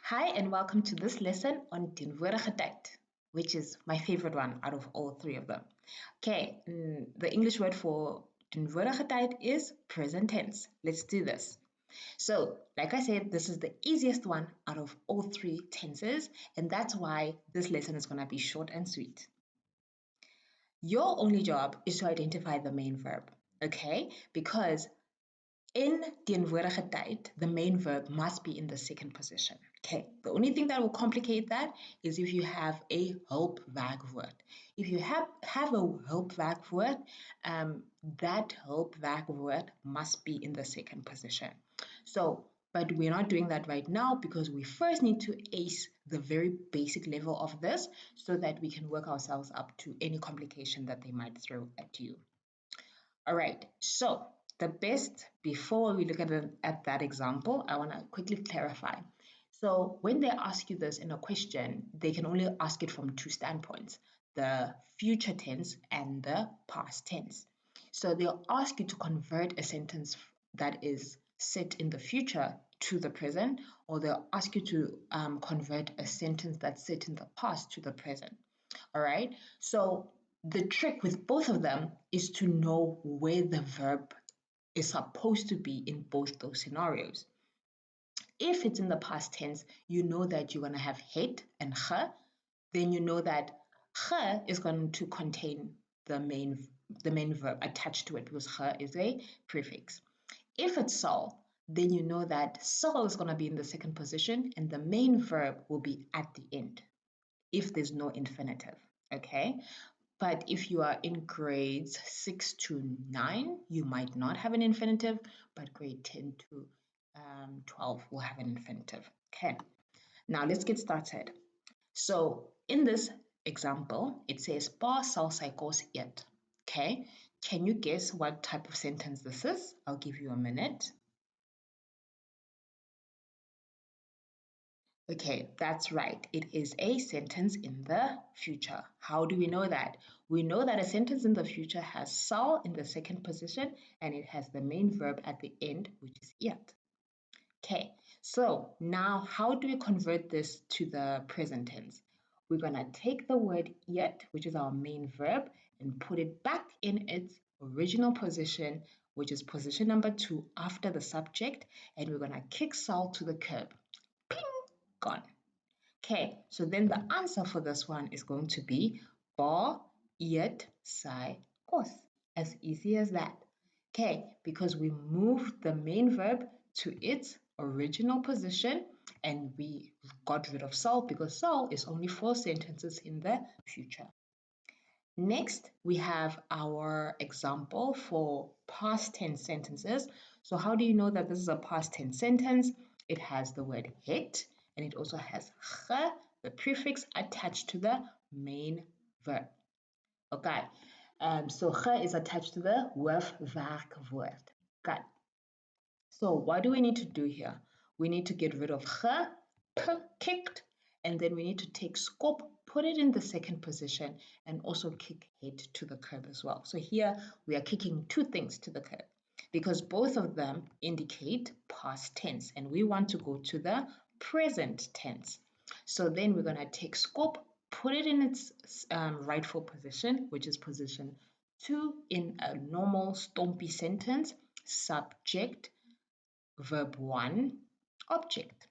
Hi and welcome to this lesson on teenwoordige tyd, which is my favorite one out of all three of them. Okay, the English word for teenwoordige tyd is present tense. Let's do this. So, like I said, this is the easiest one out of all three tenses, and that's why this lesson is going to be short and sweet. Your only job is to identify the main verb, okay? Because in teenwoordige tyd, the main verb must be in the second position. Okay, the only thing that will complicate that is if you have a hulpwerkwoord. If you have a hulpwerkwoord, that hulpwerkwoord must be in the second position. So, but we're not doing that right now because we first need to ace the very basic level of this so that we can work ourselves up to any complication that they might throw at you. All right, so the best, before we look at that example, I want to quickly clarify. So when they ask you this in a question, they can only ask it from two standpoints, the future tense and the past tense. So they'll ask you to convert a sentence that is set in the future to the present, or they'll ask you to convert a sentence that's set in the past to the present. All right, so the trick with both of them is to know where the verb is supposed to be in both those scenarios. If it's in the past tense, you know that you're going to have het and ge, then you know that ge is going to contain the main verb attached to it because ge is a prefix. If it's sal, then you know that sal is going to be in the second position and the main verb will be at the end if there's no infinitive, okay? But if you are in grades 6 to 9, you might not have an infinitive, but grade 10 to 12 will have an infinitive. Okay, now let's get started. So in this example, it says, Pa sal sy kos eet. Okay, can you guess what type of sentence this is? I'll give you a minute. Okay, that's right. It is a sentence in the future. How do we know that? We know that a sentence in the future has sal in the second position and it has the main verb at the end, which is eet. Okay, so now how do we convert this to the present tense? We're going to take the word eet, which is our main verb, and put it back in its original position, which is position number 2 after the subject, and we're going to kick sal to the curb. Ping! Gone. Okay, so then the answer for this one is going to be pa eet sy kos. As easy as that. Okay, because we moved the main verb to its original position and we got rid of sal because sal is only 4 sentences in the future. Next, we have our example for past tense sentences. So how do you know that this is a past tense sentence? It has the word het and it also has ge, the prefix attached to the main verb. Okay, so ge is attached to the hoofwerkwoord. Okay, so what do we need to do here? We need to get rid of ge, kicked, and then we need to take skop, put it in the second position, and also kick het to the curb as well. So here we are kicking two things to the curb because both of them indicate past tense and we want to go to the present tense. So then we're going to take skop, put it in its rightful position, which is position 2 in a normal stompy sentence, subject, verb 1, object.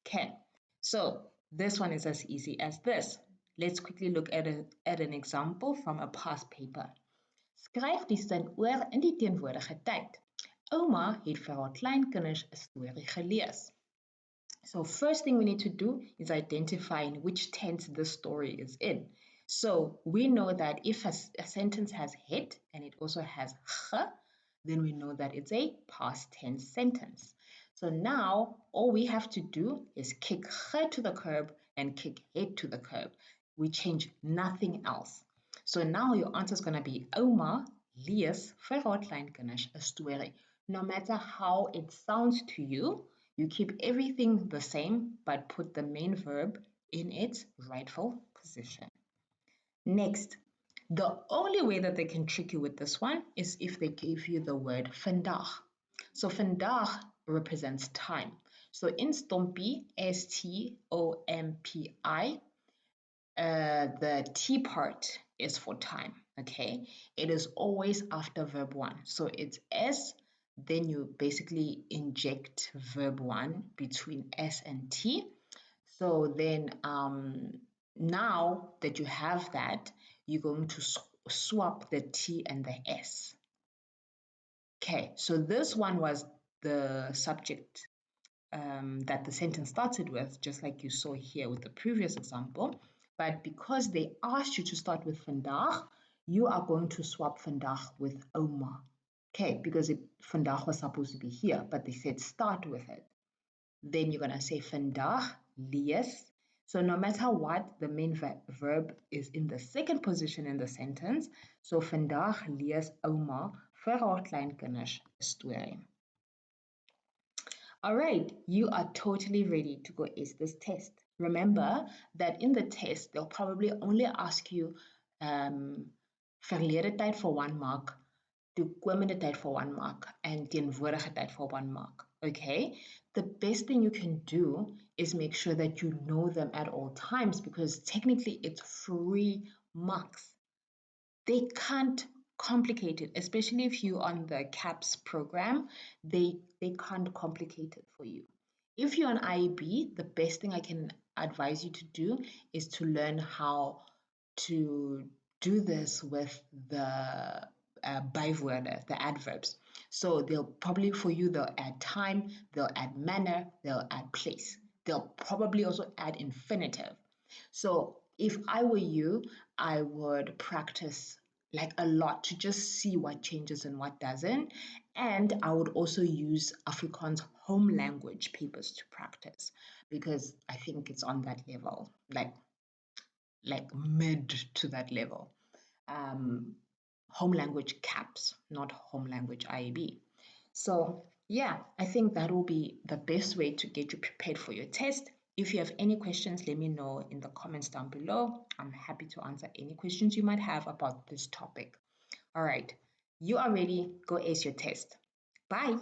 Okay, so this one is as easy as this. Let's quickly look at an example from a past paper. Skryf die sin oor in die teenwoordige tyd. Ouma het vir haar kleinkinders 'n storie gelees. So first thing we need to do is identify in which tense this story is in. So we know that if a sentence has het and it also has ge, then we know that it's a past tense sentence. So now all we have to do is kick ge to the curb and kick het to the curb. We change nothing else. So now your answer is going to be Ouma lees vir haar kleinkinders 'n storie. No matter how it sounds to you, you keep everything the same but put the main verb in its rightful position. Next, the only way that they can trick you with this one is if they give you the word vandag. So vandag represents time. So in Stompi, Stompi, the T part is for time, okay? It is always after verb one. So it's S, then you basically inject verb one between S and T. So then now that you have that, you're going to swap the T and the S. Okay, so this one was the subject that the sentence started with, just like you saw here with the previous example. But because they asked you to start with vandaag, you are going to swap vandaag with oma. Okay, because vandaag was supposed to be here, but they said start with it. Then you're going to say vandaag lees. So no matter what, the main verb is in the second position in the sentence. So vandaag lees oma vir haar kleinkinders 'n storie. All right, you are totally ready to go ace this test. Remember that in the test, they'll probably only ask you verlede tyd for 1 mark, toekomende tyd for 1 mark, and teenwoordige tyd for 1 mark. Okay, the best thing you can do is make sure that you know them at all times, because technically it's 3 marks. They can't complicate it, especially if you're on the CAPS program, they can't complicate it for you. If you're on IEB, the best thing I can advise you to do is to learn how to do this with the bijwoorden, the adverbs. So they'll probably, for you, they'll add time, they'll add manner, they'll add place. They'll probably also add infinitive. So if I were you, I would practice like a lot to just see what changes and what doesn't. And I would also use Afrikaans home language papers to practice, because I think it's on that level, like mid to that level. Home language CAPS, not home language IEB. So yeah, I think that will be the best way to get you prepared for your test. If you have any questions, let me know in the comments down below. I'm happy to answer any questions you might have about this topic. All right, you are ready. Go ace your test. Bye.